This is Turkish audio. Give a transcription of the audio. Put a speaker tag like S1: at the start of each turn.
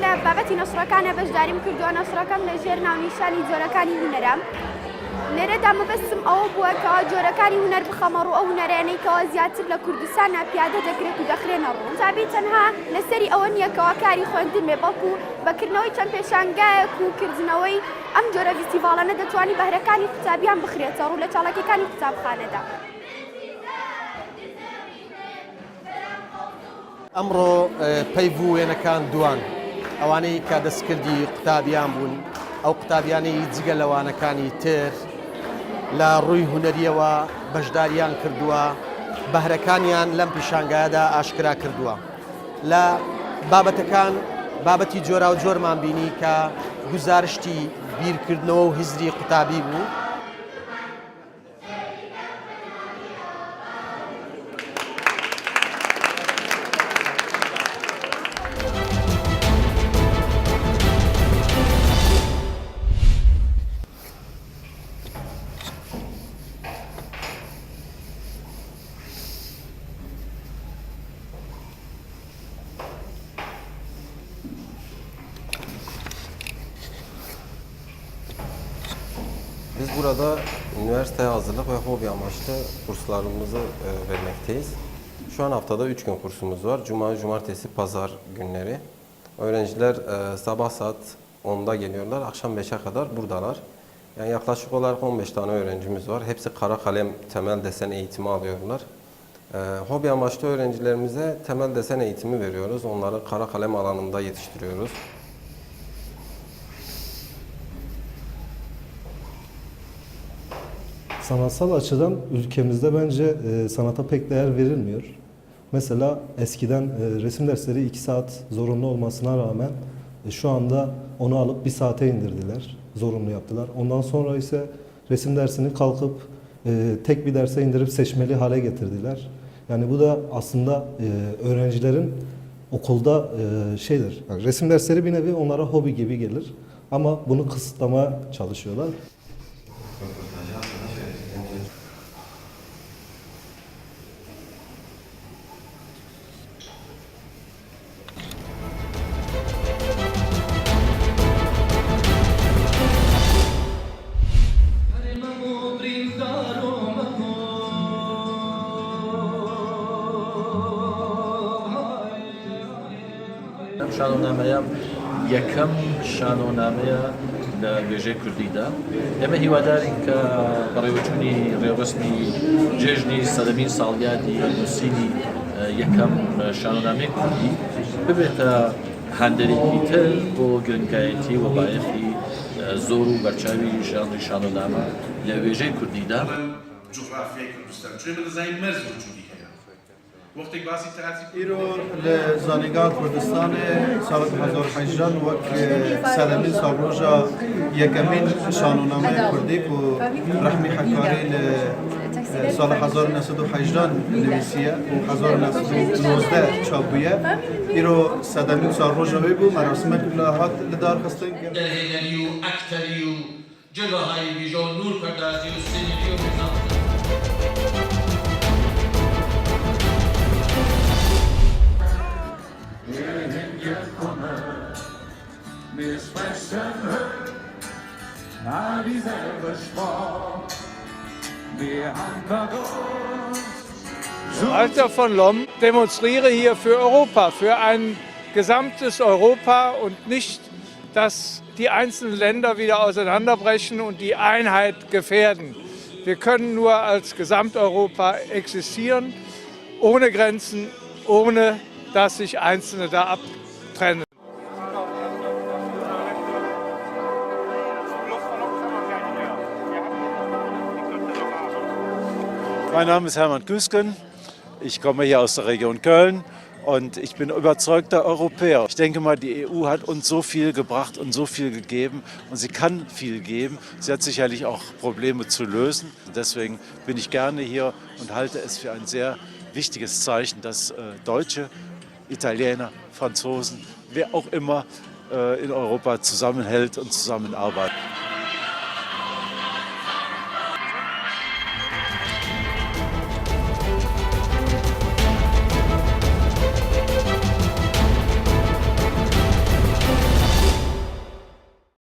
S1: لە بابەتی نەسڕەکانە بەشداریم کردووە. نەسڕەکەم لە ژێر ناونیشانی جۆرەکانی هونەرە. لێرەدا مەبەستم ئەوە بووە کە جۆرەکانی هونەر بخەمە ڕوو ئەو هونەرانەی کەەوە زیاتر لە کوردستانە پیادە دەکرێت و دەخرێنە ڕوو. تابی تەنها لەسەری ئەوە نییە کەەوە کاری خوێندن بێ، بەڵکو بەکردنەوەی چەند پێشانگایەک و کردنەوەی ئەم جۆرە فیستیڤاڵانە دەتوانێت بەهرەکانی قوتابیان بخرێتە ڕوو لە چاڵەکەەکانی قوتابخانەدا.
S2: ئەمڕۆ پەیبوو وێنەکان دوان ئەوانەی کە دەستکردی قوتابیان بوون، ئەو قوتابیانەی جگە لەوانەکانی تر لە ڕووی هونەریەوە بەشداریان کردووە، بەهرەکانیان لەم پیشانگایەدا ئاشکرا کردووە. لە بابەتەکان بابەتی جۆرا و جۆرمان بینی کە گزارشتی بیرکردنەوە و هیزری قوتابی بوو.
S3: Biz burada üniversiteye hazırlık ve hobi amaçlı kurslarımızı vermekteyiz. Şu an haftada 3 gün kursumuz var. Cuma, cumartesi, pazar günleri. Öğrenciler sabah saat 10'da geliyorlar, akşam 5'e kadar buradalar. Yani yaklaşık olarak 15 tane öğrencimiz var. Hepsi kara kalem temel desen eğitimi alıyorlar. Hobi amaçlı öğrencilerimize temel desen eğitimi veriyoruz. Onları kara kalem alanında yetiştiriyoruz.
S4: Sanatsal açıdan ülkemizde bence sanata pek değer verilmiyor. Mesela eskiden resim dersleri 2 saat zorunlu olmasına rağmen şu anda onu alıp 1 saate indirdiler, zorunlu yaptılar. Ondan sonra ise resim dersini kalkıp tek bir derse indirip seçmeli hale getirdiler. Yani bu da aslında öğrencilerin okulda şeydir. Yani resim dersleri bir nevi onlara hobi gibi gelir ama bunu kısıtlamaya çalışıyorlar.
S5: شانۆنامەیە یەکەم شانۆنامەیە لە وێژەی کوردیدا. ئێمە هیوادارین کە بەڕێوەچوونی ڕێوەسمی جێژنی سەدەمین ساڵیادی نووسینی یەکەم شانۆنامەی کوردی ببێتە هەندێکی تر بۆ گرنگایەتی و بایەخی زۆر و بەرچاوی ژانری شانۆنامە لە وێژەی کوردیدا.
S6: جغرافیای کوردستان چون بزنین مرز وجودی وقتی باسی تاعتی
S7: ایرو لزانگار کردستان سال 2018 وقت سلامین سالروجا یکمین شانونامه کردی که رحمی حکاری سال 1918 نویسیه و 1919 چاپیه ایرو سلامین سالروجا بیبو مراسم کلاهات لدار خستن
S6: دهیدنی و اکتری و جلوهای ویژو نور پردازی و سینیری و بزن
S8: Walter von Lomm demonstriere hier für Europa, für ein gesamtes Europa und nicht, dass die einzelnen Länder wieder auseinanderbrechen und die Einheit gefährden. Wir können nur als Gesamteuropa existieren, ohne Grenzen, ohne dass sich Einzelne da abtrennen.
S9: Mein Name ist Hermann Güsken, ich komme hier aus der Region Köln und ich bin überzeugter Europäer. Ich denke mal, die EU hat uns so viel gebracht und so viel gegeben und sie kann viel geben. Sie hat sicherlich auch Probleme zu lösen. Deswegen bin ich gerne hier und halte es für ein sehr wichtiges Zeichen, dass Deutsche, Italiener, Franzosen, wer auch immer in Europa zusammenhält und zusammenarbeitet.